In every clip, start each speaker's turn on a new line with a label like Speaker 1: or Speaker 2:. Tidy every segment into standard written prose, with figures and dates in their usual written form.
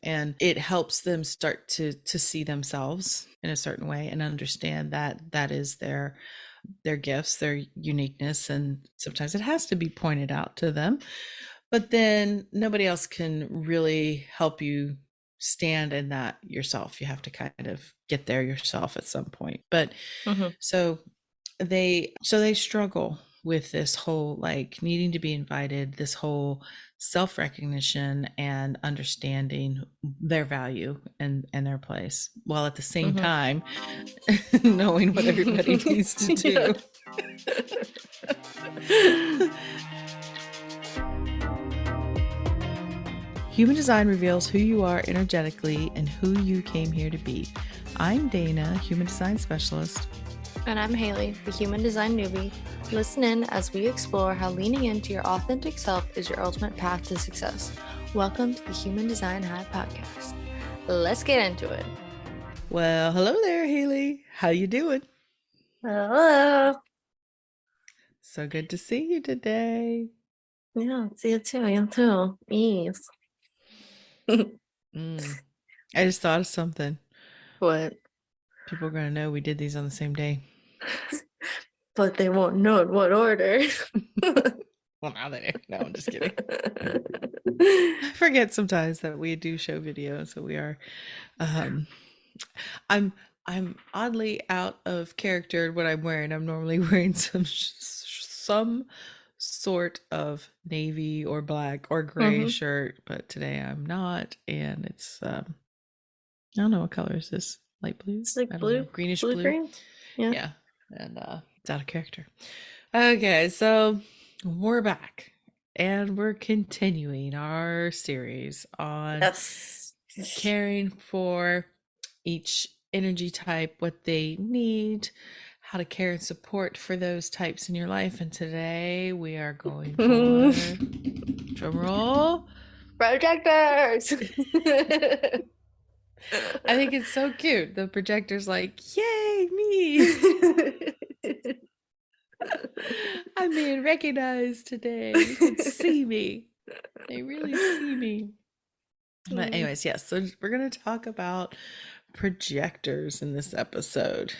Speaker 1: and it helps them start to see themselves in a certain way and understand that that is their gifts, their uniqueness, and sometimes it has to be pointed out to them. But then nobody else can really help you stand in that yourself. You have to kind of get there yourself at some point. But
Speaker 2: Mm-hmm.
Speaker 1: so they struggle with this whole like needing to be invited, this whole self-recognition and understanding their value and their place, while at the same
Speaker 2: Mm-hmm.
Speaker 1: time knowing what everybody needs to
Speaker 2: Yeah.
Speaker 1: do. Human design reveals who you are energetically and who you came here to be. I'm Dana, human design specialist.
Speaker 2: And I'm Haley, the human design newbie. Listen in as we explore how leaning into your authentic self is your ultimate path to success. Welcome to the Human Design High podcast. Let's get into it.
Speaker 1: Well, hello there, Haley. How you doing?
Speaker 2: Hello.
Speaker 1: So good to see you today.
Speaker 2: Yeah, see you too. You too. Yes.
Speaker 1: I just thought of something.
Speaker 2: What?
Speaker 1: People are going to know we did these on the same day.
Speaker 2: But they won't know in what order.
Speaker 1: Well, now they know. No, I'm just kidding. I forget sometimes that we do show videos, so we are. I'm oddly out of character in what I'm wearing. I'm normally wearing some sort of navy or black or gray shirt, but today I'm not, and it's I don't know what color is this. Light blue?
Speaker 2: It's like
Speaker 1: I don't know.
Speaker 2: blue,
Speaker 1: Greenish
Speaker 2: blue
Speaker 1: blue.
Speaker 2: green. Yeah.
Speaker 1: Yeah, and it's out of character. Okay, so we're back, and we're continuing our series on
Speaker 2: Yes.
Speaker 1: caring for each energy type, what they need, how to care and support for those types in your life. And today we are going for drum roll.
Speaker 2: Projectors.
Speaker 1: I think it's so cute. The projector's like, yay, me. I'm being recognized today. You can see me. They really see me. But anyways, yes, so we're going to talk about projectors in this episode.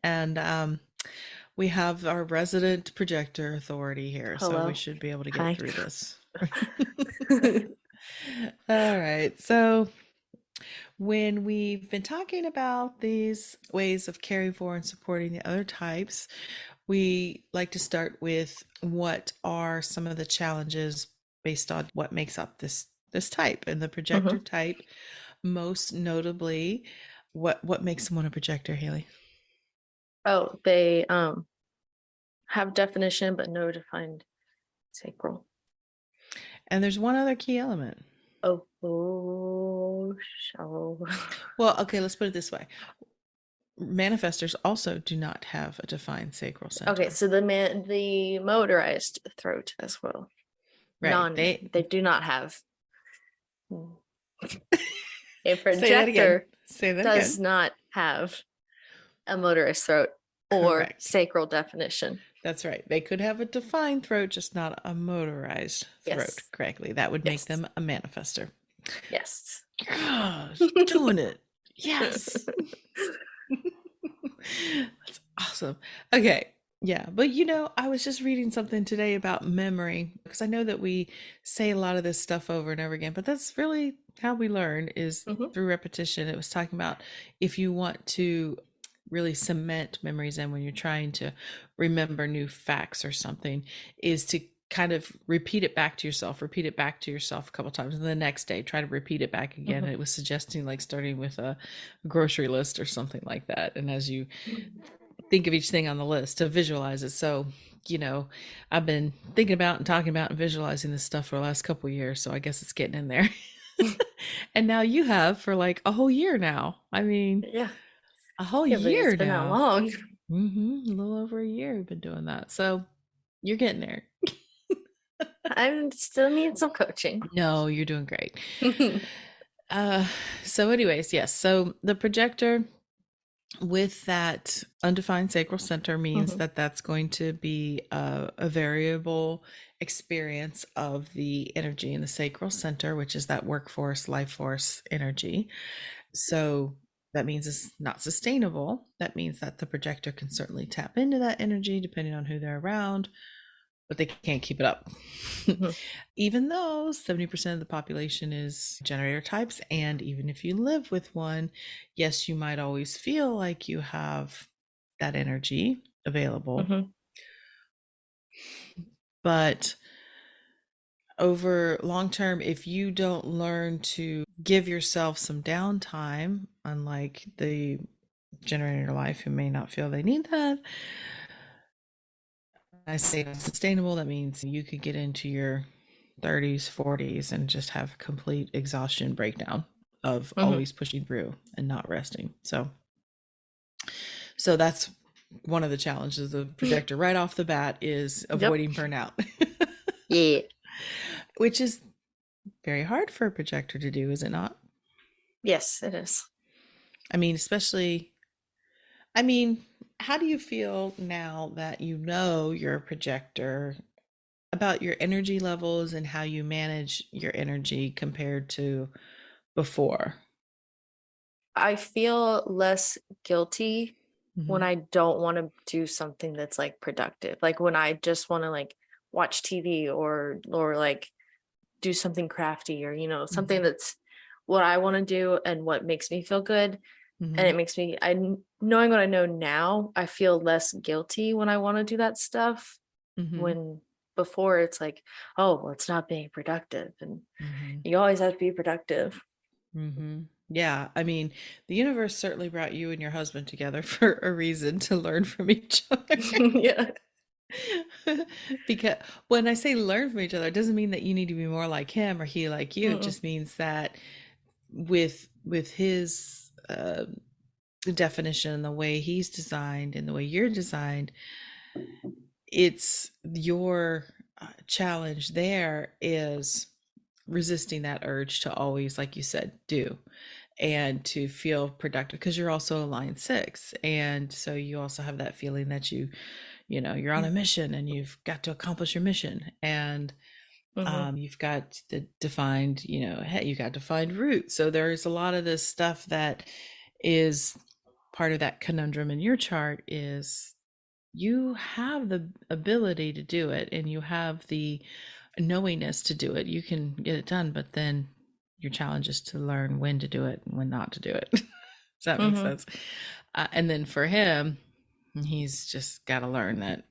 Speaker 1: And we have our resident projector authority here, so we
Speaker 2: Hello.
Speaker 1: should be able to get
Speaker 2: Hi.
Speaker 1: through this. All right. So when we've been talking about these ways of caring for and supporting the other types, we like to start with what are some of the challenges based on what makes up this type and the projector type. Most notably, what makes someone a projector, Haley?
Speaker 2: Oh, they have definition but no defined sacral.
Speaker 1: And there's one other key element.
Speaker 2: Oh.
Speaker 1: Well, okay, let's put it this way. Manifestors also do not have a defined sacral center.
Speaker 2: Okay, so the motorized throat as well.
Speaker 1: Right.
Speaker 2: They do not have. A
Speaker 1: Say that
Speaker 2: does
Speaker 1: again.
Speaker 2: not have a motorized throat or
Speaker 1: Correct.
Speaker 2: sacral definition.
Speaker 1: That's right. They could have a defined throat, just not a motorized throat.
Speaker 2: Yes.
Speaker 1: Correctly. That would make them a manifestor.
Speaker 2: Yes.
Speaker 1: Yes, doing it. Yes. That's awesome. Okay. Yeah. But I was just reading something today about memory, because I know that we say a lot of this stuff over and over again, but that's really how we learn is through repetition. It was talking about if you want to really cement memories in when you're trying to remember new facts or something, is to kind of repeat it back to yourself a couple times, and the next day try to repeat it back again. And it was suggesting like starting with a grocery list or something like that, and as you think of each thing on the list, to visualize it. So I've been thinking about and talking about and visualizing this stuff for the last couple of years, so I guess it's getting in there. And now you have for like a whole year now. I mean,
Speaker 2: yeah,
Speaker 1: a whole
Speaker 2: but
Speaker 1: year
Speaker 2: it's been
Speaker 1: now.
Speaker 2: that long.
Speaker 1: A little over a year we've been doing that, so you're getting there.
Speaker 2: I still need some coaching.
Speaker 1: No, you're doing great. So anyways, yes, so the projector, with that undefined sacral center means
Speaker 2: Mm-hmm.
Speaker 1: that that's going to be a variable experience of the energy in the sacral center, which is that workforce, life force energy. So that means it's not sustainable. That means that the projector can certainly tap into that energy depending on who they're around, but they can't keep it up.
Speaker 2: Mm-hmm.
Speaker 1: Even though 70% of the population is generator types, and even if you live with one, yes, you might always feel like you have that energy available.
Speaker 2: Mm-hmm.
Speaker 1: But over long term, if you don't learn to give yourself some downtime, unlike the generator life who may not feel they need that, I say sustainable, that means you could get into your 30s, 40s, and just have complete exhaustion breakdown of
Speaker 2: Mm-hmm.
Speaker 1: always pushing through and not resting. So that's one of the challenges of projector right off the bat is
Speaker 2: Yep.
Speaker 1: avoiding burnout,
Speaker 2: Yeah.
Speaker 1: which is very hard for a projector to do, is it not?
Speaker 2: Yes, it is.
Speaker 1: I mean, especially, I mean, how do you feel now that you know you're a projector about your energy levels and how you manage your energy compared to before?
Speaker 2: I feel less guilty when
Speaker 1: Mm-hmm.
Speaker 2: I don't want to do something that's like productive. Like when I just want to like watch TV or like do something crafty or
Speaker 1: Mm-hmm.
Speaker 2: something that's what I want to do and what makes me feel good. And
Speaker 1: Mm-hmm.
Speaker 2: it makes me knowing what I know now, I feel less guilty when I want to do that stuff.
Speaker 1: Mm-hmm.
Speaker 2: When before it's like, oh, well, it's not being productive. And
Speaker 1: Mm-hmm.
Speaker 2: you always have to be productive.
Speaker 1: Mm-hmm. Yeah, I mean, the universe certainly brought you and your husband together for a reason to learn from each other.
Speaker 2: Yeah.
Speaker 1: Because when I say learn from each other, it doesn't mean that you need to be more like him or he like you. It
Speaker 2: Mm-mm.
Speaker 1: just means that with his definition, the way he's designed and the way you're designed, it's your challenge there is resisting that urge to always, like you said, do and to feel productive because you're also a line six, and so you also have that feeling that you're on a mission and you've got to accomplish your mission, and
Speaker 2: Mm-hmm.
Speaker 1: you've got the defined, hey, you got defined route. So there's a lot of this stuff that is part of that conundrum in your chart is you have the ability to do it and you have the knowingness to do it. You can get it done, but then your challenge is to learn when to do it and when not to do it. Does that make
Speaker 2: Mm-hmm.
Speaker 1: sense? And then for him, he's just got to learn that,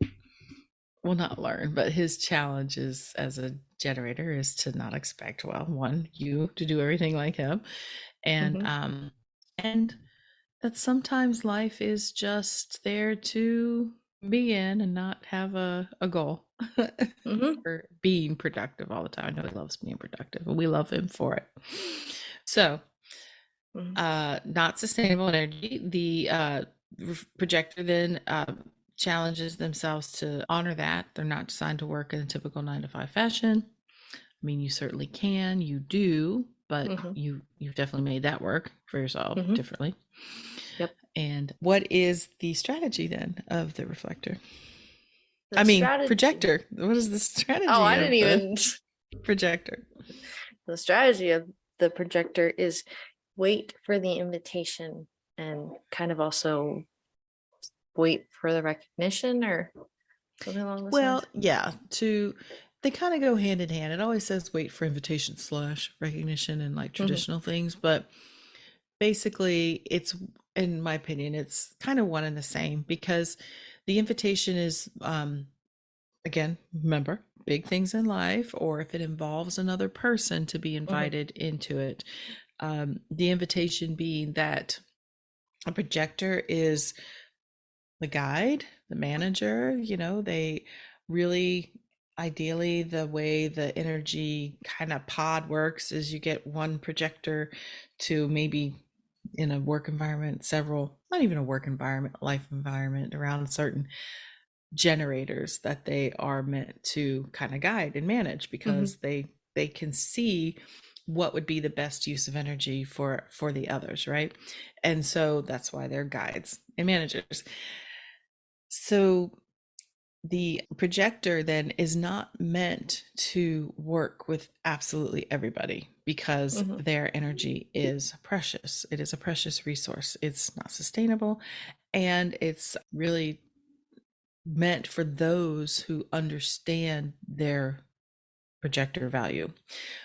Speaker 1: well, not learn, but his challenge is as a generator is to not expect, well, one, you to do everything like him. And
Speaker 2: Mm-hmm.
Speaker 1: and that sometimes life is just there to be in and not have a goal
Speaker 2: Mm-hmm.
Speaker 1: for being productive all the time. I know he loves being productive and we love him for it. So
Speaker 2: Mm-hmm.
Speaker 1: not sustainable energy. The projector then challenges themselves to honor that. They're not designed to work in a typical 9 to 5 fashion. I mean, you certainly can, you do, but
Speaker 2: Mm-hmm.
Speaker 1: you've definitely made that work for yourself
Speaker 2: Mm-hmm.
Speaker 1: differently.
Speaker 2: Yep.
Speaker 1: And what is the strategy then of the reflector? I
Speaker 2: The
Speaker 1: mean,
Speaker 2: strategy.
Speaker 1: projector. What is the
Speaker 2: Oh,
Speaker 1: strategy
Speaker 2: I didn't
Speaker 1: of the
Speaker 2: even.
Speaker 1: projector?
Speaker 2: The strategy of the projector is wait for the invitation and kind of also wait for the recognition or something along those lines.
Speaker 1: Well, yeah, they kind of go hand in hand. It always says wait for invitation slash recognition and like
Speaker 2: Mm-hmm.
Speaker 1: traditional things, but basically it's, in my opinion, it's kind of one and the same because the invitation is again, remember, big things in life, or if it involves another person to be
Speaker 2: Mm-hmm.
Speaker 1: invited into it. The invitation being that a projector is the guide, the manager, they really ideally the way the energy kind of pod works is you get one projector to maybe in a work environment, several, not even a work environment, life environment around certain generators that they are meant to kind of guide and manage
Speaker 2: Mm-hmm.
Speaker 1: because they can see what would be the best use of energy for the others, right? And so that's why they're guides and managers. So the projector then is not meant to work with absolutely everybody because
Speaker 2: Mm-hmm.
Speaker 1: their energy is precious. It is a precious resource. It's not sustainable, and it's really meant for those who understand their projector value.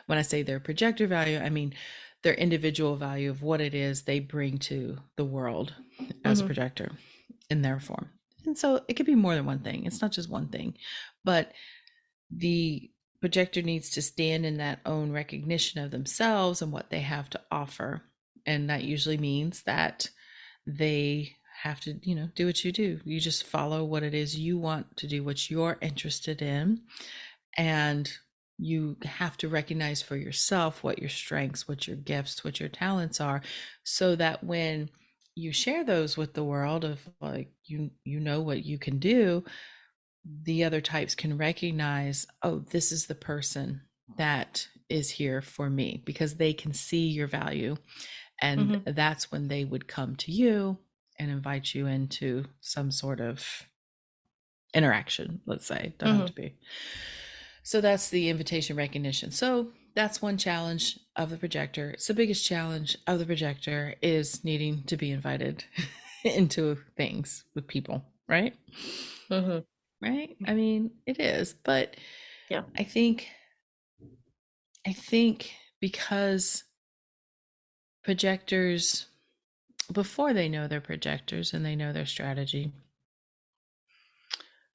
Speaker 1: When I say their projector value, I mean their individual value of what it is they bring to the world as a
Speaker 2: Mm-hmm.
Speaker 1: projector in their form. And so it could be more than one thing. It's not just one thing, but the projector needs to stand in that own recognition of themselves and what they have to offer. And that usually means that they have to, do what you do. You just follow what it is you want to do, what you're interested in. And you have to recognize for yourself what your strengths, what your gifts, what your talents are, so that when you share those with the world of like you know what you can do, the other types can recognize, oh, this is the person that is here for me, because they can see your value. And
Speaker 2: Mm-hmm.
Speaker 1: that's when they would come to you and invite you into some sort of interaction, let's say. Don't have
Speaker 2: Mm-hmm.
Speaker 1: to be. So that's the invitation recognition. So that's one challenge of the projector. It's the biggest challenge of the projector is needing to be invited into things with people, right?
Speaker 2: Mm-hmm.
Speaker 1: Right? I mean, it is, but
Speaker 2: Yeah.
Speaker 1: I think because projectors, before they know they're projectors and they know their strategy,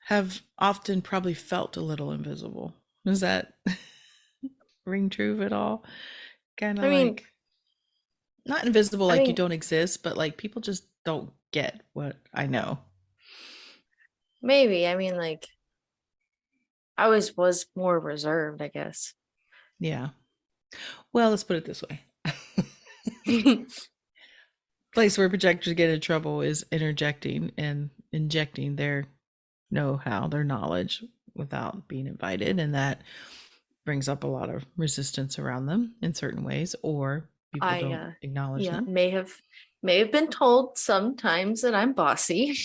Speaker 1: have often probably felt a little invisible. Does that ring true at all? Kind
Speaker 2: I
Speaker 1: of
Speaker 2: mean,
Speaker 1: like not invisible
Speaker 2: I
Speaker 1: like you
Speaker 2: mean,
Speaker 1: don't exist, but like people just don't get what I know.
Speaker 2: maybe. I mean, like, I always was more reserved, I guess.
Speaker 1: Yeah. Well, let's put it this way. Place where projectors get in trouble is interjecting and injecting their know-how, their knowledge without being invited, and that brings up a lot of resistance around them in certain ways, or people
Speaker 2: I
Speaker 1: don't acknowledge
Speaker 2: yeah,
Speaker 1: them.
Speaker 2: may have been told sometimes that I'm bossy.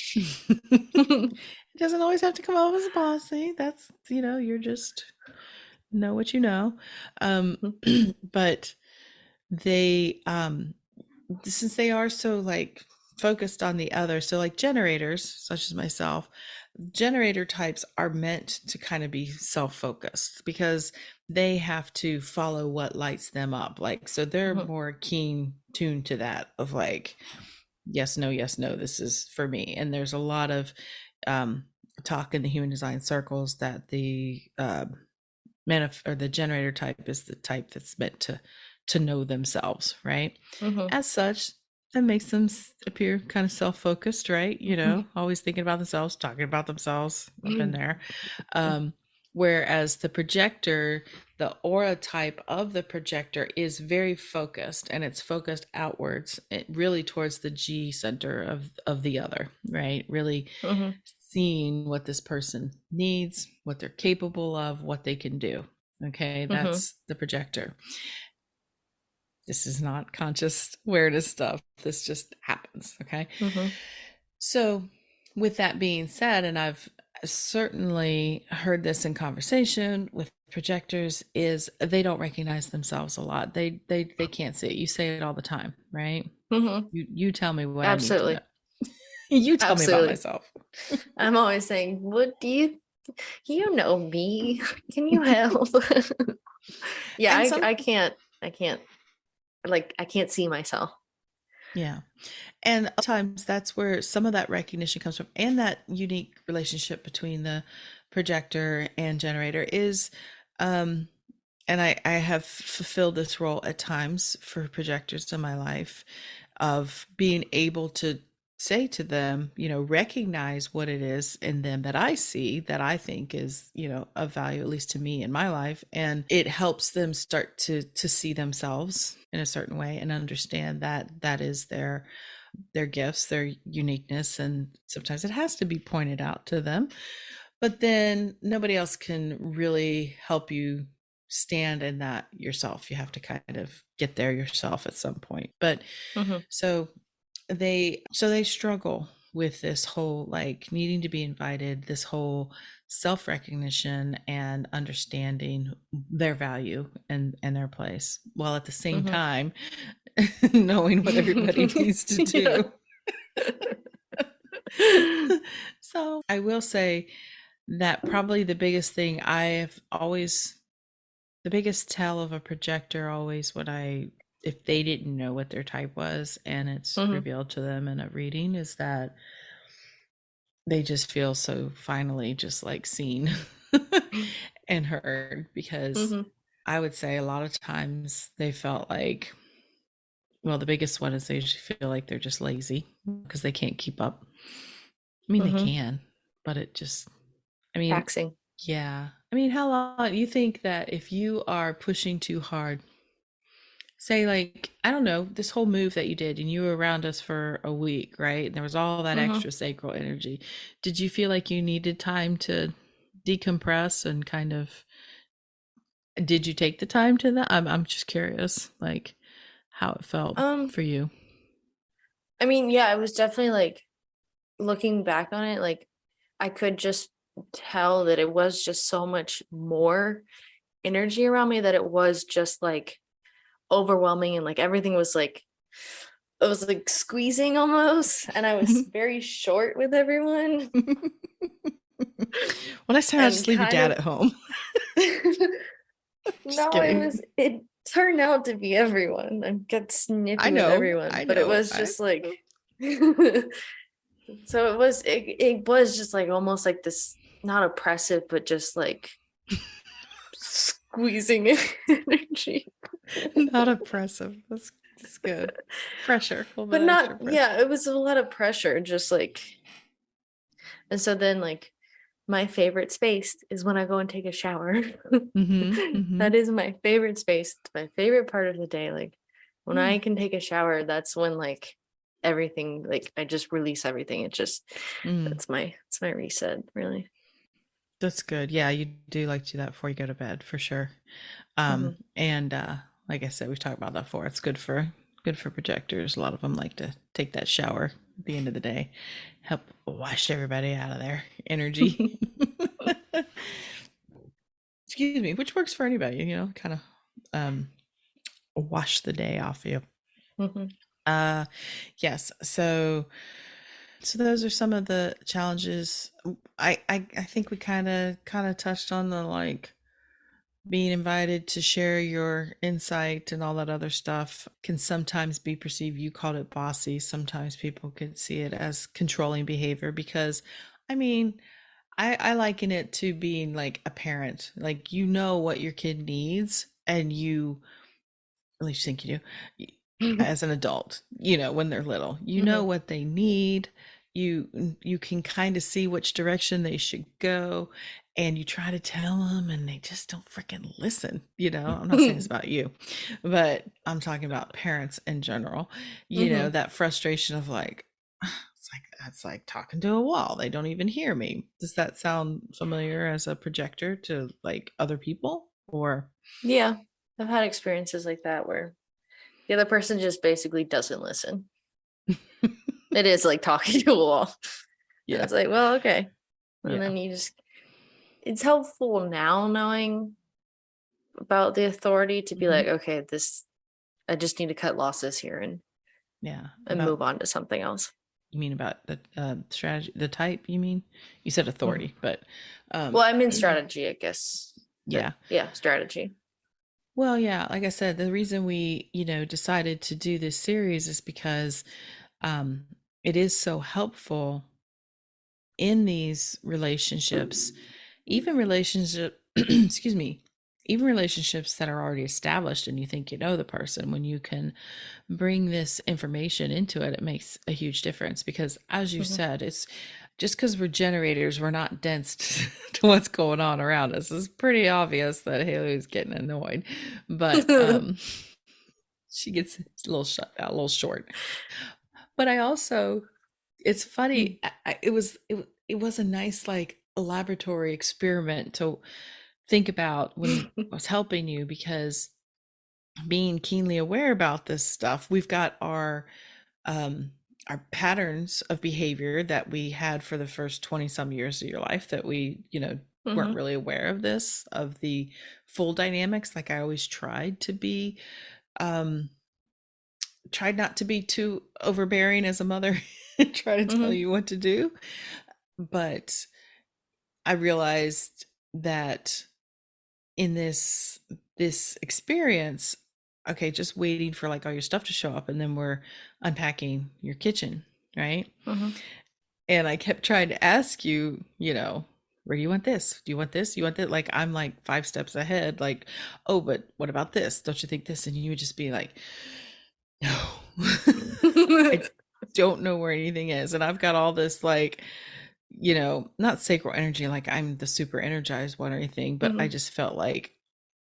Speaker 1: It doesn't always have to come off as bossy. That's, you're just know what you know. But they since they are so like focused on the other, so like generators such as myself, generator types are meant to kind of be self-focused because they have to follow what lights them up, like, so they're
Speaker 2: Mhm.
Speaker 1: more keen tuned to that of like yes no yes no, this is for me. And there's a lot of um talk in the human design circles that the or the generator type is the type that's meant to know themselves, right?
Speaker 2: Mhm.
Speaker 1: As such, that makes them appear kind of self-focused, right? Always thinking about themselves, talking about themselves. I've been there. um Whereas the projector, the aura type of the projector is very focused, and it's focused outwards, really towards the G center of the other, right? Really
Speaker 2: Mhm.
Speaker 1: seeing what this person needs, what they're capable of, what they can do. Okay,
Speaker 2: Mhm.
Speaker 1: that's the projector. This is not conscious awareness stuff. This just happens. Okay.
Speaker 2: Mhm.
Speaker 1: So, with that being said, and I've certainly heard this in conversation with projectors, is they don't recognize themselves a lot. They can't see it. You say it all the time, right?
Speaker 2: Mhm.
Speaker 1: You tell me what I need to know.
Speaker 2: Absolutely.
Speaker 1: You tell me about
Speaker 2: Absolutely.
Speaker 1: myself.
Speaker 2: I'm always saying, "What do you know me? Can you help?" Yeah,
Speaker 1: And
Speaker 2: I
Speaker 1: some
Speaker 2: can't I can't like I can't see myself.
Speaker 1: Yeah. And times that's where some of that recognition comes from, and that unique relationship between the projector and generator is and I have fulfilled this role at times for projectors in my life, of being able to say to them, recognize what it is in them that I see that I think is, of value, at least to me in my life. And it helps them start to see themselves in a certain way and understand that that is their gifts, their uniqueness. And sometimes it has to be pointed out to them, but then nobody else can really help you stand in that yourself. You have to kind of get there yourself at some point. But
Speaker 2: Mm-hmm.
Speaker 1: so they struggle with this whole like needing to be invited, this whole self-recognition and understanding their value and their place, while at the same
Speaker 2: Mm-hmm.
Speaker 1: time knowing what everybody needs to
Speaker 2: Yeah.
Speaker 1: do. So I will say that probably the biggest thing I've always, the biggest tell of a projector always, what I, if they didn't know what their type was and it's
Speaker 2: Mm-hmm.
Speaker 1: revealed to them in a reading, is that they just feel so finally just like seen and heard. Because
Speaker 2: Mm-hmm.
Speaker 1: I would say a lot of times they felt like, well, the biggest one is they just feel like they're just lazy because they can't keep up. I mean, they
Speaker 2: Mm-hmm.
Speaker 1: can, but it just, I mean,
Speaker 2: Taxing.
Speaker 1: yeah. I mean, how long you think that if you are pushing too hard, say like, I don't know, this whole move that you did and you were around us for a week, right? And there was all that
Speaker 2: Mm-hmm.
Speaker 1: extra sacral energy. Did you feel like you needed time to decompress and kind of, did you take the time to that? I'm just curious, like how it felt
Speaker 2: Um,
Speaker 1: for you.
Speaker 2: I mean, yeah, it was definitely like looking back on it, like I could just tell that it was just so much more energy around me, that it was just like overwhelming, and like everything was like, it was like squeezing almost, and I was very short with everyone.
Speaker 1: Well, next time I'll
Speaker 2: And
Speaker 1: just leave your
Speaker 2: kind
Speaker 1: dad
Speaker 2: of
Speaker 1: at home. Just
Speaker 2: no,
Speaker 1: kidding.
Speaker 2: it turned out to be everyone. I got
Speaker 1: I
Speaker 2: snippy with
Speaker 1: know,
Speaker 2: everyone,
Speaker 1: I
Speaker 2: but it
Speaker 1: know,
Speaker 2: was
Speaker 1: I
Speaker 2: just like
Speaker 1: know.
Speaker 2: so it was just like almost like this, not oppressive, but just like squeezing energy.
Speaker 1: Not oppressive. That's good. Pressure, a little
Speaker 2: But
Speaker 1: bit
Speaker 2: not,
Speaker 1: extra pressure.
Speaker 2: yeah, it was a lot of pressure, just like, and so then like my favorite space is when I go and take a shower.
Speaker 1: Mm-hmm. Mm-hmm.
Speaker 2: That is my favorite space. It's my favorite part of the day. Like when
Speaker 1: Mm.
Speaker 2: I can take a shower, that's when like everything, like I just release everything. It just,
Speaker 1: Mm.
Speaker 2: it's my reset, really.
Speaker 1: That's good. Yeah, you do like to do that before you go to bed for sure.
Speaker 2: Hmm.
Speaker 1: And like I said, we've talked about that before. It's good for projectors. A lot of them like to take that shower at the end of the day, help wash everybody out of their energy. Excuse me, which works for anybody, kind of um wash the day off you.
Speaker 2: Hmm.
Speaker 1: Uh yes. So those are some of the challenges. I think we kind of touched on the like being invited to share your insight and all that other stuff can sometimes be perceived, you called it bossy, sometimes people could see it as controlling behavior. Because I mean, I liken it to being like a parent, like you know what your kid needs, and you, at least you think you do, as an adult, when they're little, you know
Speaker 2: Hmm.
Speaker 1: what they need. You can kind of see which direction they should go, and you try to tell them and they just don't freaking listen. I'm not saying it's about you, but I'm talking about parents in general.
Speaker 2: Hmm.
Speaker 1: That frustration of like, it's like talking to a wall, they don't even hear me. Does that sound familiar as a projector to like other people, or
Speaker 2: Yeah, I've had experiences like that where the other person just basically doesn't listen. It is like talking to a wall. And
Speaker 1: yeah,
Speaker 2: it's like, well, okay. And
Speaker 1: yeah.
Speaker 2: then it's helpful now knowing about the authority to be
Speaker 1: Mhm.
Speaker 2: like, okay, I just need to cut losses here
Speaker 1: Yeah,
Speaker 2: and
Speaker 1: about,
Speaker 2: move on to something else.
Speaker 1: you mean about the strategy, the type, you mean? You said
Speaker 2: Mhm.
Speaker 1: authority, but
Speaker 2: Well, I'm in strategy, I guess. But
Speaker 1: yeah.
Speaker 2: yeah, strategy.
Speaker 1: Well, yeah, like I said, the reason we, decided to do this series is because um it is so helpful in these relationships, even relationship excuse me, even relationships that are already established and you think you know the person, when you can bring this information into it, it makes a huge difference. Because as you
Speaker 2: Hmm.
Speaker 1: said, it's just because we're generators, we're not dense to what's going on around us. It's pretty obvious that Haley's getting annoyed, but she gets a little shut out, a little short. But I also, it's funny, it was a nice like laboratory experiment to think about when I was helping you, because being keenly aware about this stuff, we've got our patterns of behavior that we had for the first 20 some years of your life that we, weren't
Speaker 2: Mm-hmm.
Speaker 1: really aware of this, of the full dynamics. Like I always um tried not to be too overbearing as a mother and try to tell
Speaker 2: Mm-hmm.
Speaker 1: you what to do. But I realized that in this experience, okay, just waiting for like all your stuff to show up, and then we're unpacking your kitchen, right?
Speaker 2: Mm-hmm.
Speaker 1: And I kept trying to ask you, where do you want this? Do you want this? Do you want that? Like I'm like 5 steps ahead, like, oh, but what about this? Don't you think this? And you would just be like, no. I don't know where anything is. And I've got all this like, not sacral energy, like I'm the super energized one or anything, but I
Speaker 2: Mm-hmm.
Speaker 1: just felt like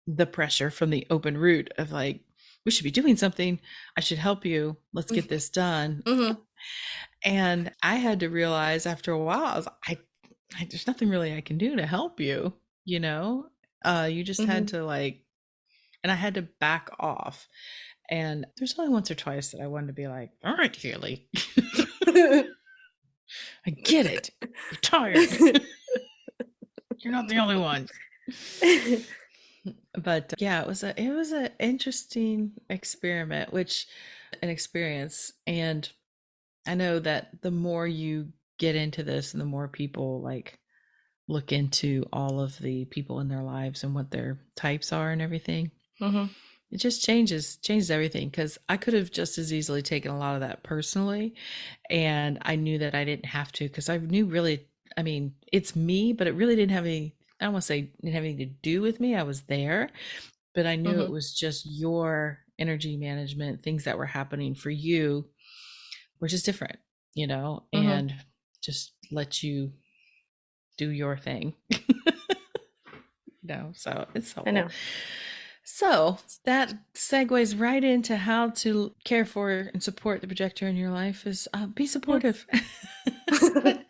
Speaker 1: the pressure from the open root of like, we should be doing something. I should help you. Let's get this done.
Speaker 2: Mm-hmm.
Speaker 1: And I had to realize after a while, there's nothing really I can do to help you, you know? You just had
Speaker 2: Mm-hmm.
Speaker 1: to like, and I had to back off. And there's only once or twice that I wanted to be like, all right, Haley, I get it. You're tired. You're not the only one. But yeah, it was a interesting experiment, which an experience. And I know that the more you get into this and the more people like look into all of the people in their lives and what their types are and everything,
Speaker 2: Mm-hmm.
Speaker 1: it just changes everything. Because I could have just as easily taken a lot of that personally, and I knew that I didn't have to, because I knew really, I mean, it's me, but it really didn't have any, I don't want to say it didn't have anything to do with me. I was there, but I knew it
Speaker 2: Mm-hmm.
Speaker 1: was just your energy management, things that were happening for you were just different,
Speaker 2: Mm-hmm.
Speaker 1: and just let you do your thing. So it's
Speaker 2: I
Speaker 1: helpful.
Speaker 2: know.
Speaker 1: So that segues right into how to care for and support the projector in your life is be
Speaker 2: Yes.
Speaker 1: supportive. But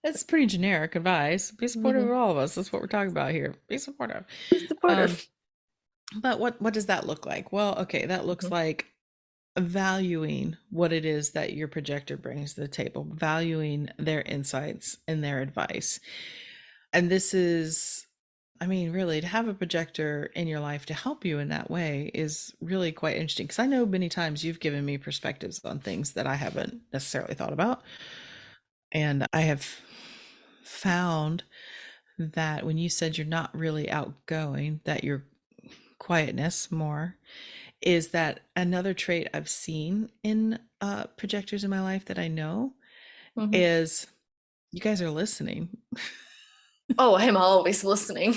Speaker 1: that's pretty generic advice. Be supportive of
Speaker 2: Mm-hmm.
Speaker 1: all of us. That's what we're talking about here. Be supportive.
Speaker 2: It's
Speaker 1: Um,
Speaker 2: supportive.
Speaker 1: but what does that look like? Well, okay, that looks
Speaker 2: Mm-hmm.
Speaker 1: like valuing what it is that your projector brings to the table, valuing their insights and their advice. And this is, I mean, really, to have a projector in your life to help you in that way is really quite interesting. Because I know many times you've given me perspectives on things that I haven't necessarily thought about. And I have found that when you said you're not really outgoing, that your quietness more is that another trait I've seen in projectors in my life that I know
Speaker 2: Mm-hmm.
Speaker 1: is you guys are listening.
Speaker 2: Oh, I'm always listening.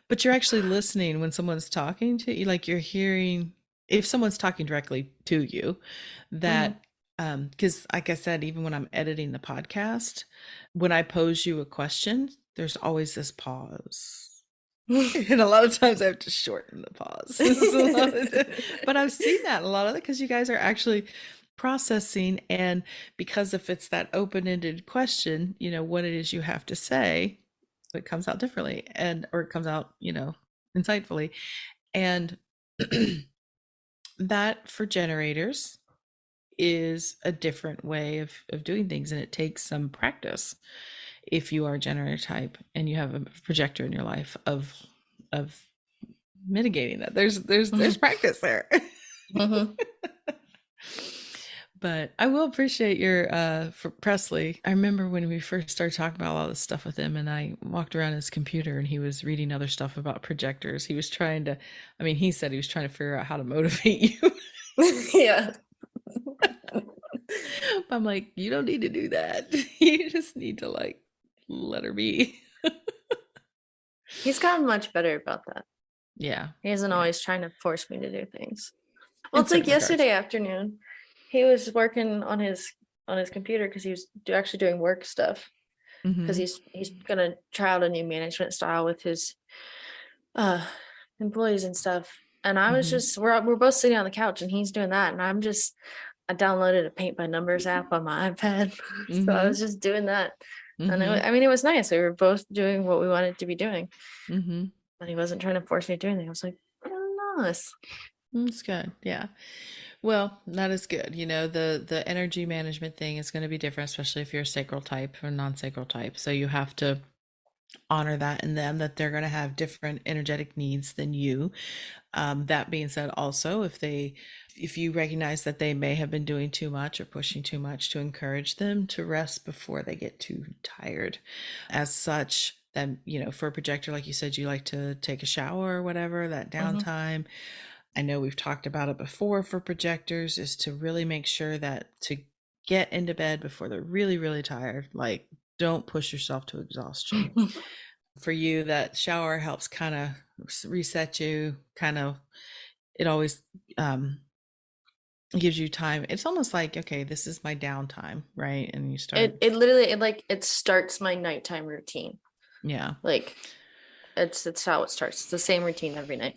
Speaker 1: But you're actually listening when someone's talking to you, like you're hearing if someone's talking directly to you,
Speaker 2: Mm-hmm.
Speaker 1: that because like I said, even when I'm editing the podcast, when I pose you a question, there's always this pause. And a lot of times I have to shorten the pause. But I've seen that a lot of it because you guys are actually processing. And because if it's that open-ended question, what it is you have to say, it comes out differently, and or it comes out, insightfully. And that for generators is a different way of doing things, and it takes some practice if you are a generator type and you have a projector in your life of mitigating that. There's
Speaker 2: Mm-hmm.
Speaker 1: practice there.
Speaker 2: Mm-hmm.
Speaker 1: But I will appreciate your for Presley. I remember when we first started talking about all this stuff with him, and I walked around his computer and he was reading other stuff about projectors. He was trying to, I mean, he said he was trying to figure out how to motivate you.
Speaker 2: Yeah.
Speaker 1: I'm like, you don't need to do that. You just need to like let her be.
Speaker 2: He's gotten much better about that.
Speaker 1: Yeah.
Speaker 2: He isn't
Speaker 1: Yeah.
Speaker 2: always trying to force me to do things. Well,
Speaker 1: In
Speaker 2: it's like
Speaker 1: certain regards.
Speaker 2: yesterday afternoon, he was working on his computer because he was actually doing work stuff because
Speaker 1: Mm-hmm.
Speaker 2: he's gonna try out a new management style with his uh employees and stuff. And I was
Speaker 1: Mm-hmm.
Speaker 2: just we're both sitting on the couch and he's doing that, and I downloaded a paint by numbers app on my iPad, so I
Speaker 1: Mm-hmm.
Speaker 2: was just doing that. And
Speaker 1: Mm-hmm.
Speaker 2: I mean, it was nice. We were both doing what we wanted to be doing.
Speaker 1: Mm-hmm.
Speaker 2: And he wasn't trying to force me to do anything. I was like, I don't know this.
Speaker 1: It's good. Yeah. Well, that is good. The energy management thing is going to be different, especially if you're a sacral type or non-sacral type. So you have to honor that in them, that they're going to have different energetic needs than you. That being said, also, if you recognize that they may have been doing too much or pushing too much, to encourage them to rest before they get too tired. As such, then, for a projector, like you said, you like to take a shower or whatever, that downtime. I know we've talked about it before for projectors, is to really make sure that to get into bed before they're really, really tired. Like, don't push yourself to exhaustion. For you, that shower helps kind of reset you, kind of, it always gives you time. It's almost like, okay, this is my downtime, right? And you start.
Speaker 2: It literally it starts my nighttime routine.
Speaker 1: Yeah.
Speaker 2: Like it's how it starts. It's the same routine every night.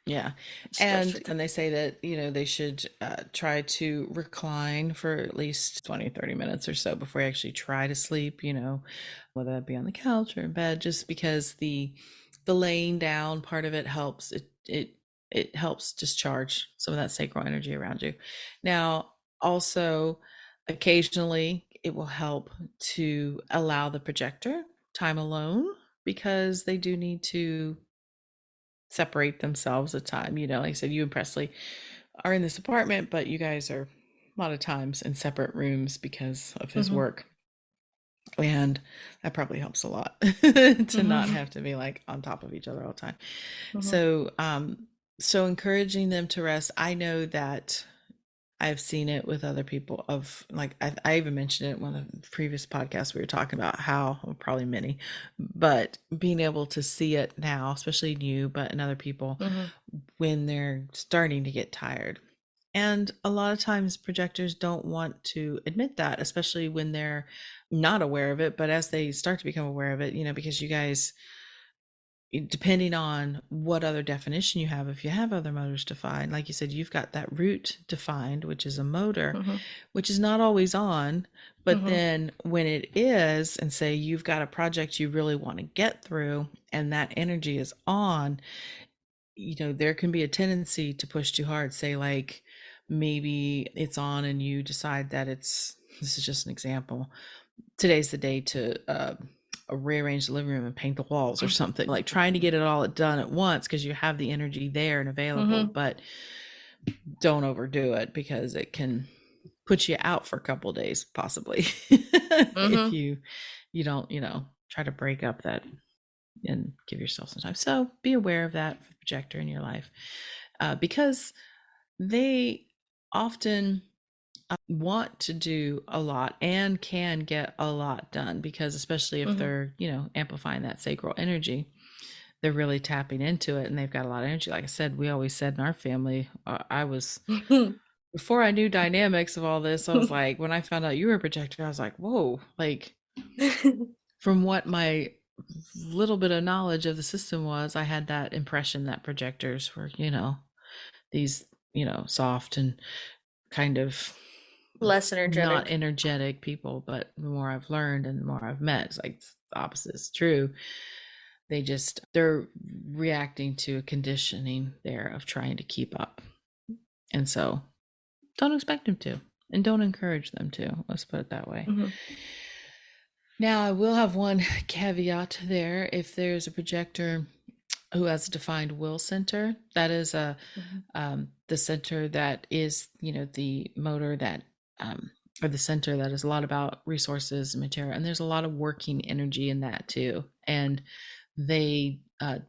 Speaker 1: Yeah. And they say that, they should try to recline for at least 20, 30 minutes or so before you actually try to sleep, whether that be on the couch or in bed, just because the laying down part of it helps. It helps discharge some of that sacral energy around you. Now, also, occasionally it will help to allow the projector time alone, because they do need to separate themselves at time. Like I said, you and Presley are in this apartment, but you guys are a lot of times in separate rooms because of his work. And that probably helps a lot to not have to be like on top of each other all the time. So encouraging them to rest. I know that I've seen it with other people, of like, I even mentioned it in one of the previous podcasts. We were talking about how, well, probably many, but being able to see it now, especially in you, but in other people, when they're starting to get tired. And a lot of times projectors don't want to admit that, especially when they're not aware of it. But as they start to become aware of it, because you guys, depending on what other definition you have, if you have other motors defined, like you said, you've got that root defined, which is a motor, which is not always on. But then when it is, and say you've got a project you really want to get through and that energy is on, there can be a tendency to push too hard. Say, like, maybe it's on and you decide that this is just an example, today's the day to rearrange the living room and paint the walls or something, like trying to get it all done at once because you have the energy there and available. But don't overdo it, because it can put you out for a couple of days possibly if you don't try to break up that and give yourself some time. So be aware of that for the projector in your life, because they often want to do a lot and can get a lot done, because especially if they're amplifying that sacral energy, they're really tapping into it and they've got a lot of energy. Like I said, we always said in our family, I was before I knew dynamics of all this, I was like, when I found out you were a projector, I was like, whoa, like from what my little bit of knowledge of the system was, I had that impression that projectors were these soft and kind of
Speaker 2: less energetic,
Speaker 1: not energetic people. But the more I've learned and the more I've met, it's like the opposite is true. They're reacting to a conditioning there of trying to keep up, and so don't expect them to, and don't encourage them to. Let's put it that way. Now, I will have one caveat there. If there's a projector who has a defined will center, that is the center that is the motor that or the center that is a lot about resources and material, and there's a lot of working energy in that too. And they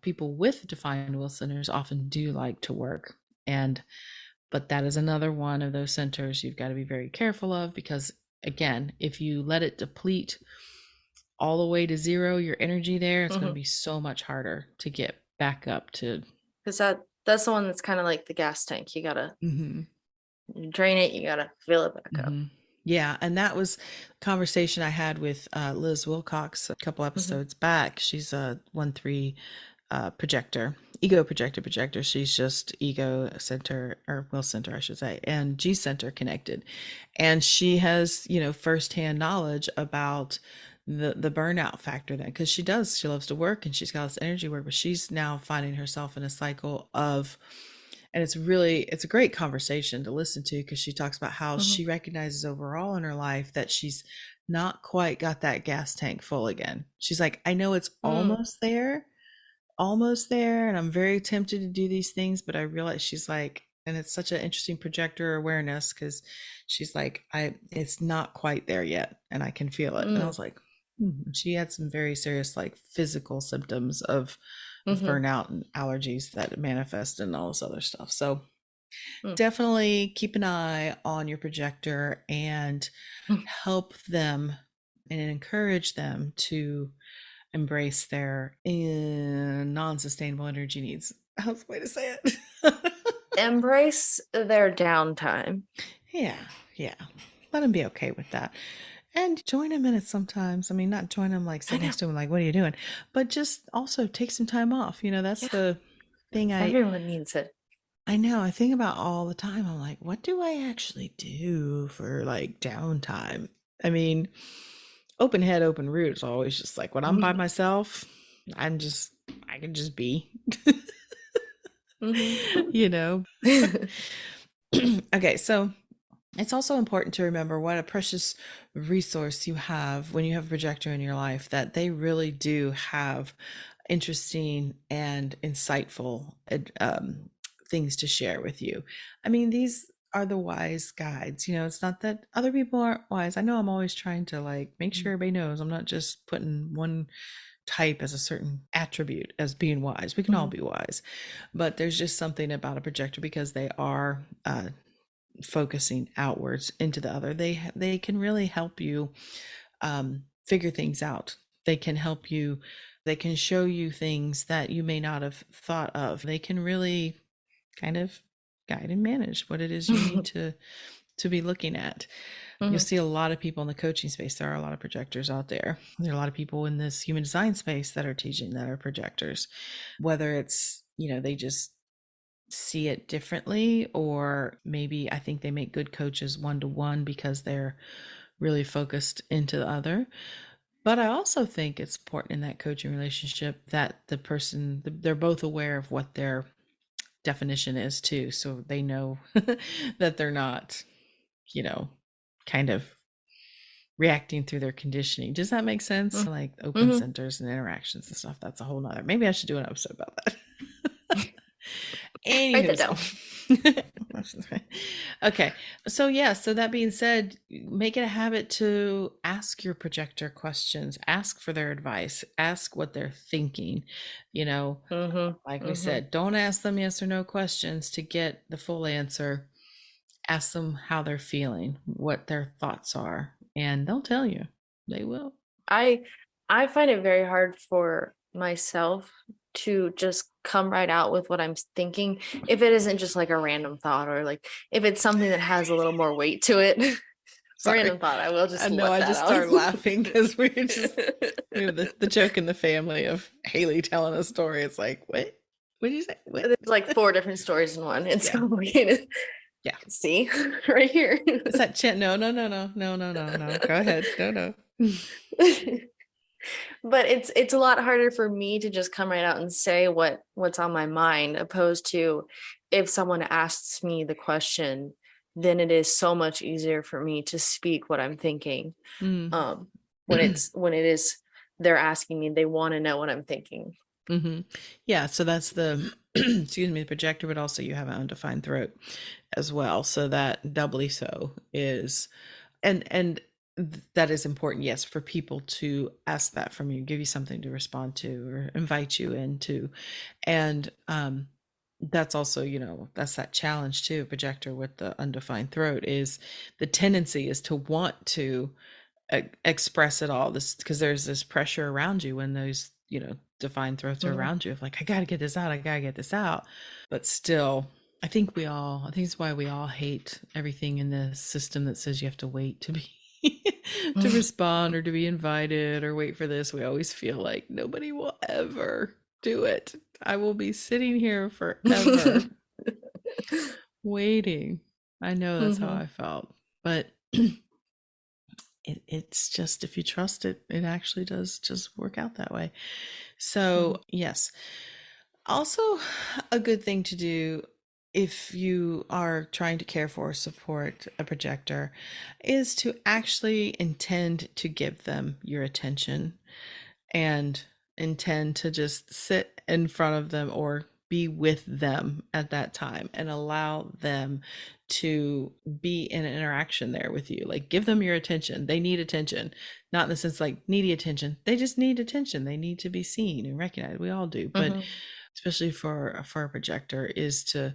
Speaker 1: people with defined will centers often do like to work, but that is another one of those centers you've got to be very careful of, because again, if you let it deplete all the way to zero, your energy there, it's going to be so much harder to get back up to,
Speaker 2: because that's the one that's kind of like the gas tank. You gotta drain it, you gotta fill it back up.
Speaker 1: Yeah, and that was a conversation I had with Liz Wilcox a couple episodes back. She's a 1-3 projector, ego projector. She's just ego center, or will center, I should say, and G center connected. And she has, firsthand knowledge about the burnout factor then, because she loves to work and she's got this energy work, but she's now finding herself in a cycle of, and it's a great conversation to listen to, because she talks about how
Speaker 2: Mm-hmm.
Speaker 1: she recognizes overall in her life that she's not quite got that gas tank full again. She's like, I know it's almost there, and I'm very tempted to do these things, but I realize, she's like, and it's such an interesting projector awareness, because she's like, I it's not quite there yet and I can feel it. And I
Speaker 2: Mm-hmm.
Speaker 1: was like, she had some very serious like physical symptoms of
Speaker 2: Mm-hmm.
Speaker 1: burnout and allergies that manifest and all this other stuff. So definitely keep an eye on your projector and help them and encourage them to embrace their non-sustainable energy needs. How's the way to say it?
Speaker 2: Embrace their downtime.
Speaker 1: Yeah, yeah. Let them be okay with that. And join them in it sometimes. I mean, not join them like
Speaker 2: I
Speaker 1: sit
Speaker 2: know.
Speaker 1: next to them like, what are you doing? But just also take some time off. That's
Speaker 2: Yeah.
Speaker 1: the thing
Speaker 2: Everyone needs it.
Speaker 1: I know. I think about all the time. I'm like, what do I actually do for like downtime? I mean, open head, open root is always just like when I'm by myself, I can just be, you know. But okay, so it's also important to remember what a precious resource you have when you have a projector in your life, that they really do have interesting and insightful things to share with you. I mean, these are the wise guides. It's not that other people aren't wise. I know I'm always trying to like make sure everybody knows I'm not just putting one type as a certain attribute as being wise. We can all be wise, but there's just something about a projector, because they are focusing outwards into the other. They can really help you figure things out. They can help you. They can show you things that you may not have thought of. They can really kind of guide and manage what it is you need to be looking at. You'll see a lot of people in the coaching space. There are a lot of projectors out there. There are a lot of people in this human design space that are teaching that are projectors. Whether it's, they just see it differently, or maybe I think they make good coaches one-to-one because they're really focused into the other. But I also think it's important in that coaching relationship that the person, they're both aware of what their definition is too, so they know that they're not, kind of reacting through their conditioning. Does that make sense? Like open centers and interactions and stuff. That's a whole nother. Maybe I should do an episode about that.
Speaker 2: Write that
Speaker 1: Anywho,
Speaker 2: down.
Speaker 1: okay. So yeah, so that being said, make it a habit to ask your projector questions, ask for their advice, ask what they're thinking. Like we said, don't ask them yes or no questions to get the full answer. Ask them how they're feeling, what their thoughts are, and they'll tell you. They will.
Speaker 2: I find it very hard for myself to just come right out with what I'm thinking if it isn't just like a random thought, or like if it's something that has a little more weight to it.
Speaker 1: Sorry.
Speaker 2: Random thought. I will
Speaker 1: I
Speaker 2: just
Speaker 1: know,
Speaker 2: let
Speaker 1: I
Speaker 2: that
Speaker 1: just
Speaker 2: out.
Speaker 1: started laughing because we have the joke in the family of Haley telling a story. It's like, what? What did you say? What?
Speaker 2: There's like 4 different stories in one. It's
Speaker 1: Yeah.
Speaker 2: complicated.
Speaker 1: Yeah.
Speaker 2: See right here.
Speaker 1: Is that chin? No. Go ahead. No.
Speaker 2: But it's a lot harder for me to just come right out and say what's on my mind, opposed to if someone asks me the question, then it is so much easier for me to speak what I'm thinking.
Speaker 1: Mm.
Speaker 2: When it is they're asking me, they want to know what I'm thinking.
Speaker 1: Mm-hmm. Yeah, so that's the excuse me, the projector, but also you have an undefined throat as well. So that doubly so is, and that is important, yes, for people to ask that from you, give you something to respond to or invite you into. And that's also, that's that challenge too, projector with the undefined throat, is the tendency is to want to express it all, this, because there's this pressure around you when those, defined throats are around you, of like, I gotta get this out, I gotta get this out. But still, I think it's why we all hate everything in the system that says you have to wait to be to respond or to be invited or wait for this. We always feel like nobody will ever do it. I will be sitting here forever waiting. I know that's how I felt, but it's just, if you trust it, it actually does just work out that way. So, yes. Also, a good thing to do if you are trying to care for or support a projector is to actually intend to give them your attention and intend to just sit in front of them or be with them at that time and allow them to be in an interaction there with you. Like, give them your attention. They need attention, not in the sense like needy attention. They just need attention. They need to be seen and recognized. We all do, but especially for a projector, is to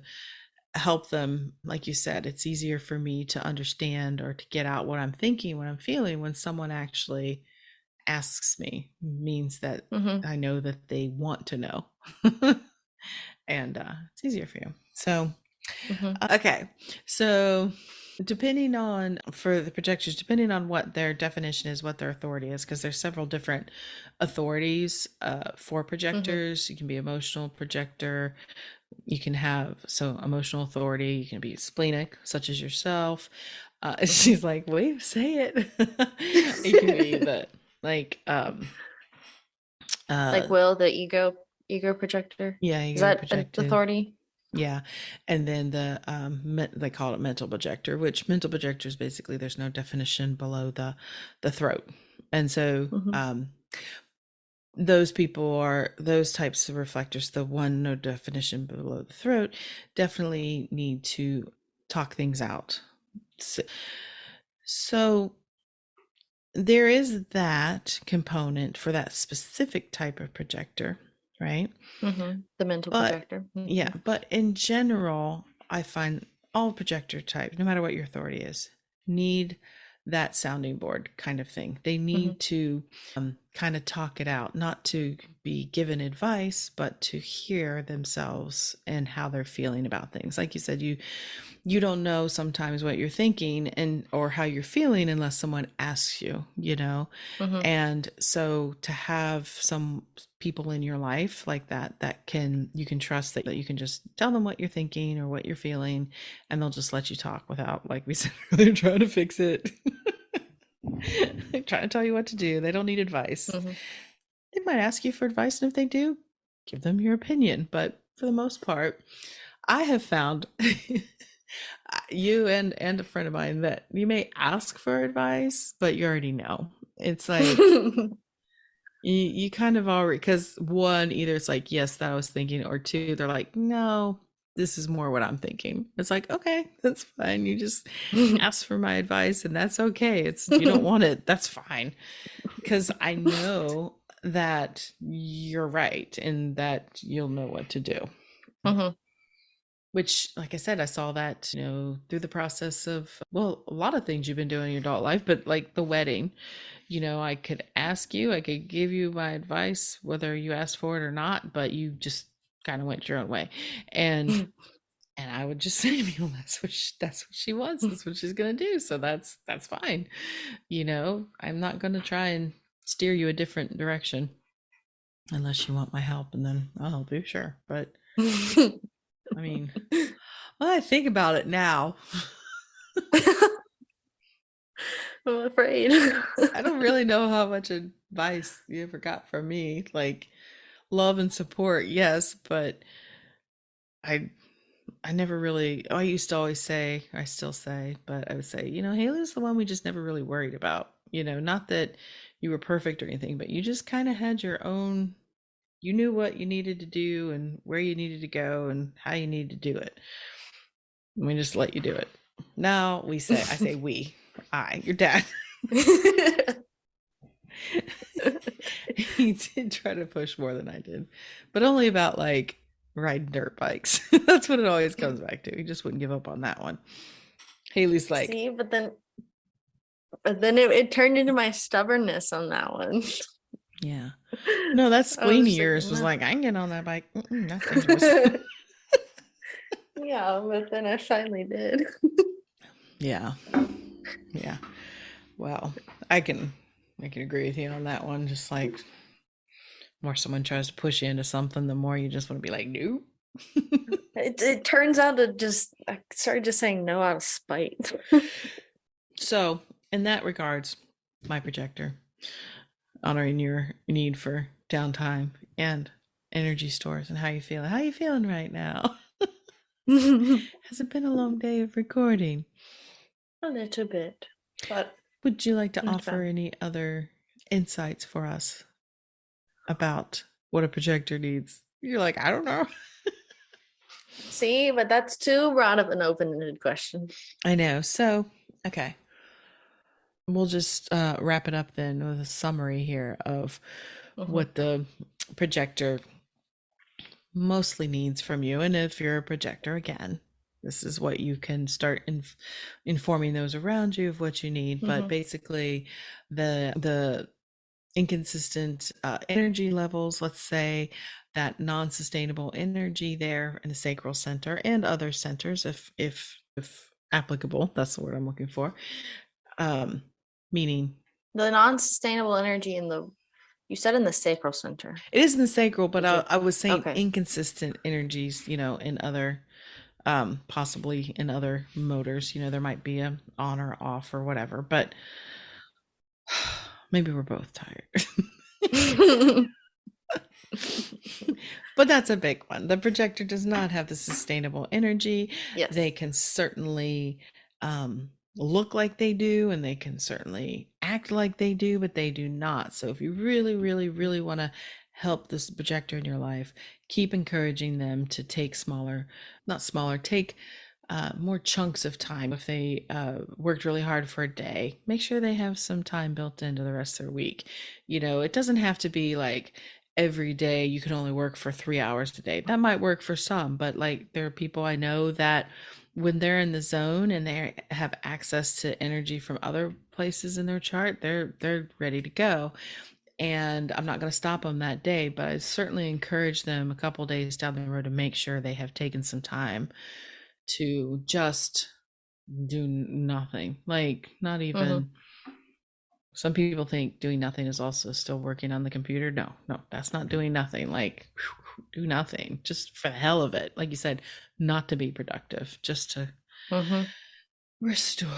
Speaker 1: help them. Like you said, it's easier for me to understand or to get out what I'm thinking, what I'm feeling when someone actually asks me. Means that I know that they want to know. And it's easier for you. So okay, so depending on, for the projectors, depending on what their definition is, what their authority is, because there's several different authorities for projectors. You can be emotional projector. You can have, so emotional authority, you can be splenic, such as yourself. She's like, wait, say it. You can be the like
Speaker 2: Will, the ego projector.
Speaker 1: yeah,
Speaker 2: Is
Speaker 1: ego
Speaker 2: that an
Speaker 1: projected.
Speaker 2: authority?
Speaker 1: Yeah. And then the they call it mental projector, which mental projector is basically, there's no definition below the throat. And so those people are, those types of reflectors, the one no definition below the throat, definitely need to talk things out. So there is that component for that specific type of projector, right?
Speaker 2: The mental
Speaker 1: But
Speaker 2: projector.
Speaker 1: yeah, but in general, I find all projector type, no matter what your authority is, need that sounding board kind of thing. They need to kind of talk it out, not to be given advice, but to hear themselves and how they're feeling about things. Like you said, you don't know sometimes what you're thinking and or how you're feeling unless someone asks you, you know. And so to have some people in your life like that, that can, you can trust, that you can just tell them what you're thinking or what you're feeling, and they'll just let you talk without, like we said earlier, trying to fix it. Trying to tell you what to do. They don't need advice. They might ask you for advice, and if they do, give them your opinion. But for the most part, I have found you and a friend of mine that you may ask for advice, but you already know. It's like you kind of already, because one, either it's like, yes, that I was thinking, or two, they're like, no, this is more what I'm thinking. It's like, okay, that's fine. You just ask for my advice, and that's okay. It's, you don't want it, that's fine. Because I know that you're right and that you'll know what to do. Which, like I said, I saw that, you know, through the process of, well, a lot of things you've been doing in your adult life, but like the wedding, you know, I could ask you, I could give you my advice, whether you asked for it or not, but you just kind of went your own way. And I would just say, well, that's what she wants. That's what she's gonna do. So that's fine. You know, I'm not gonna try and steer you a different direction unless you want my help, and then I'll help you, sure. But I mean, well, I think about it now.
Speaker 2: I'm afraid.
Speaker 1: I don't really know how much advice you ever got from me. Like, love and support, yes, but I never really, I used to always say, I still say, but I would say, you know, Haley's the one we just never really worried about. You know, not that you were perfect or anything, but you just kind of had your own, you knew what you needed to do and where you needed to go and how you needed to do it. And we just let you do it. Now I say we, your dad. He did try to push more than I did, but only about like riding dirt bikes. That's what it always comes back to. He just wouldn't give up on that one. Haley's like,
Speaker 2: see, but then it turned into my stubbornness on that one.
Speaker 1: Yeah, no, that spleen of yours was like, I can get on that bike. That's dangerous.
Speaker 2: Yeah, but then I finally did.
Speaker 1: Yeah. Well, I can agree with you on that one. Just like, the more someone tries to push you into something, the more you just want to be like, no.
Speaker 2: It turns out I started just saying no out of spite.
Speaker 1: So in that regards, my projector, honoring your need for downtime and energy stores and how you feel. How you feeling right now? Has it been a long day of recording?
Speaker 2: A little bit, but
Speaker 1: Would you like to
Speaker 2: not
Speaker 1: offer
Speaker 2: bad.
Speaker 1: any other insights for us about what a projector needs? You're like, I don't know.
Speaker 2: See, but that's too broad of an open-ended question.
Speaker 1: I know. So, okay. We'll just wrap it up then with a summary here of
Speaker 2: Mm-hmm.
Speaker 1: what the projector mostly needs from you. And if you're a projector, again, this is what you can start informing those around you of what you need. But
Speaker 2: Mm-hmm.
Speaker 1: basically, the inconsistent energy levels, let's say that non-sustainable energy there in the sacral center and other centers, if applicable, that's the word I'm looking for. Meaning
Speaker 2: The non-sustainable energy you said in the sacral center.
Speaker 1: it is in the sacral, but
Speaker 2: Did you?
Speaker 1: I was saying
Speaker 2: Okay.
Speaker 1: inconsistent energies, in other possibly in other motors, there might be a on or off or whatever, but maybe we're both tired. But that's a big one. The projector does not have the sustainable energy. They
Speaker 2: Yes.
Speaker 1: can certainly look like they do, and they can certainly act like they do, but they do not. So if you really, really, really want to help this projector in your life, keep encouraging them to take not smaller, take more chunks of time. If they worked really hard for a day, make sure they have some time built into the rest of their week. It doesn't have to be like every day you can only work for 3 hours a day. That might work for some, but like there are people I know that when they're in the zone and they have access to energy from other places in their chart, they're ready to go. And I'm not going to stop them that day, but I certainly encourage them a couple days down the road to make sure they have taken some time to just do nothing. Like, not
Speaker 2: Mm-hmm.
Speaker 1: even, some people think doing nothing is also still working on the computer. No, no, that's not doing nothing. Like, do nothing just for the hell of it. Like you said, not to be productive, just to
Speaker 2: Mm-hmm.
Speaker 1: restore.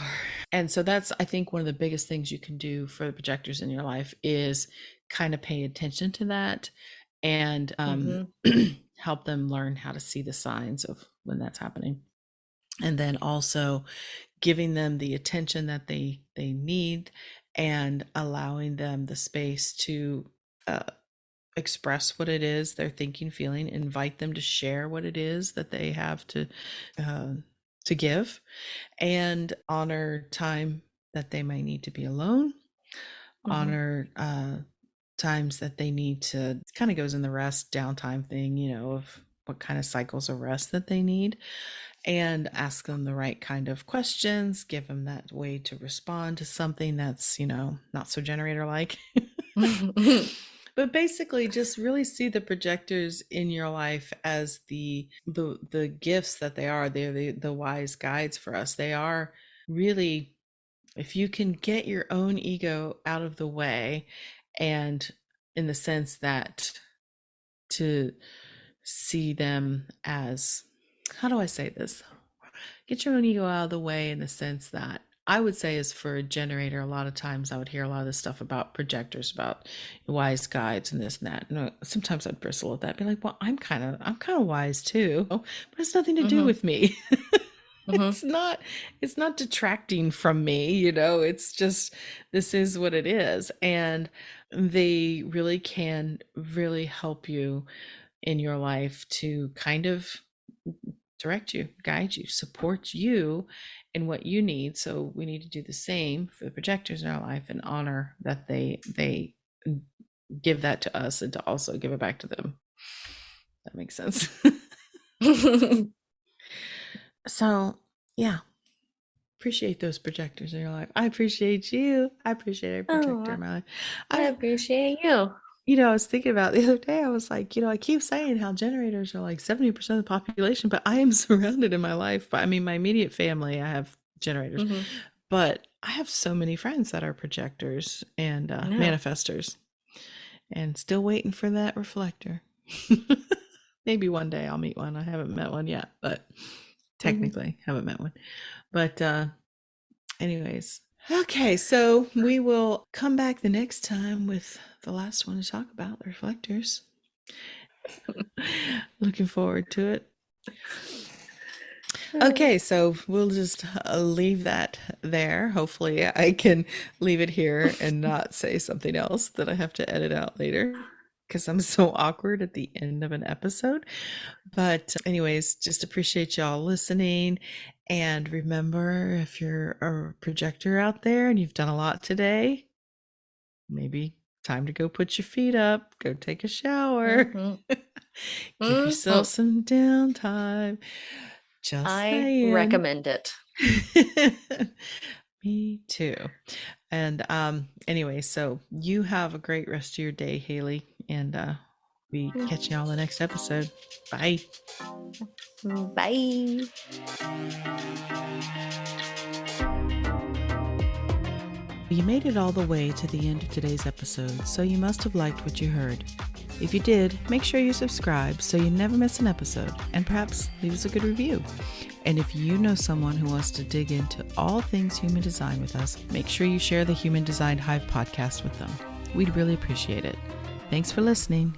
Speaker 1: And so that's, I think, one of the biggest things you can do for the projectors in your life is kind of pay attention to that and
Speaker 2: Mm-hmm.
Speaker 1: help them learn how to see the signs of when that's happening. And then also giving them the attention that they need and allowing them the space to uh, express what it is they're thinking, feeling, invite them to share what it is that they have uh, to give, and honor time that they may need to be alone,
Speaker 2: Mm-hmm.
Speaker 1: honor times that they need to, kind of goes in the rest downtime thing, of what kind of cycles of rest that they need, and ask them the right kind of questions, give them that way to respond to something that's, not so generator like. But basically just really see the projectors in your life as the gifts that they are. They're the wise guides for us. They are really, if you can get your own ego out of the way, and in the sense that to see them as, how do I say this? Get your own ego out of the way in the sense that I would say is for a generator, a lot of times I would hear a lot of this stuff about projectors, about wise guides and this and that. And sometimes I'd bristle at that, be like, well, I'm kind of wise too, but it's nothing to do
Speaker 2: Mm-hmm.
Speaker 1: with me.
Speaker 2: Mm-hmm.
Speaker 1: It's not detracting from me. It's just, this is what it is. And they really can really help you in your life to kind of direct you, guide you, support you in what you need. So we need to do the same for the projectors in our life and honor that they give that to us and to also give it back to them. That makes sense. So yeah, appreciate those projectors in your life. I appreciate you. I appreciate every projector
Speaker 2: Oh,
Speaker 1: in my life.
Speaker 2: I
Speaker 1: I
Speaker 2: appreciate you.
Speaker 1: I was thinking about the other day, I was like, I keep saying how generators are like 70% of the population, but I am surrounded in my life. I mean, my immediate family, I have generators,
Speaker 2: Mm-hmm.
Speaker 1: but I have so many friends that are projectors and
Speaker 2: Yeah.
Speaker 1: manifestors, and still waiting for that reflector. Maybe one day I'll meet one. I haven't met one yet, but
Speaker 2: Mm-hmm.
Speaker 1: technically haven't met one. But anyways, Okay, so we will come back the next time with the last one to talk about, the reflectors. Looking forward to it. Okay, so we'll just leave that there. Hopefully, I can leave it here and not say something else that I have to edit out later because I'm so awkward at the end of an episode. But, anyways, just appreciate y'all listening. And remember, if you're a projector out there and you've done a lot today, maybe time to go put your feet up, go take a shower, give yourself some downtime. Just
Speaker 2: I
Speaker 1: saying.
Speaker 2: recommend it.
Speaker 1: Me too. And anyway, so you have a great rest of your day, Haley, and we catch you all in the next episode. Bye.
Speaker 2: Bye.
Speaker 1: You made it all the way to the end of today's episode, so you must have liked what you heard. If you did, make sure you subscribe so you never miss an episode, and perhaps leave us a good review. And if you know someone who wants to dig into all things human design with us, make sure you share the Human Design Hive podcast with them. We'd really appreciate it. Thanks for listening.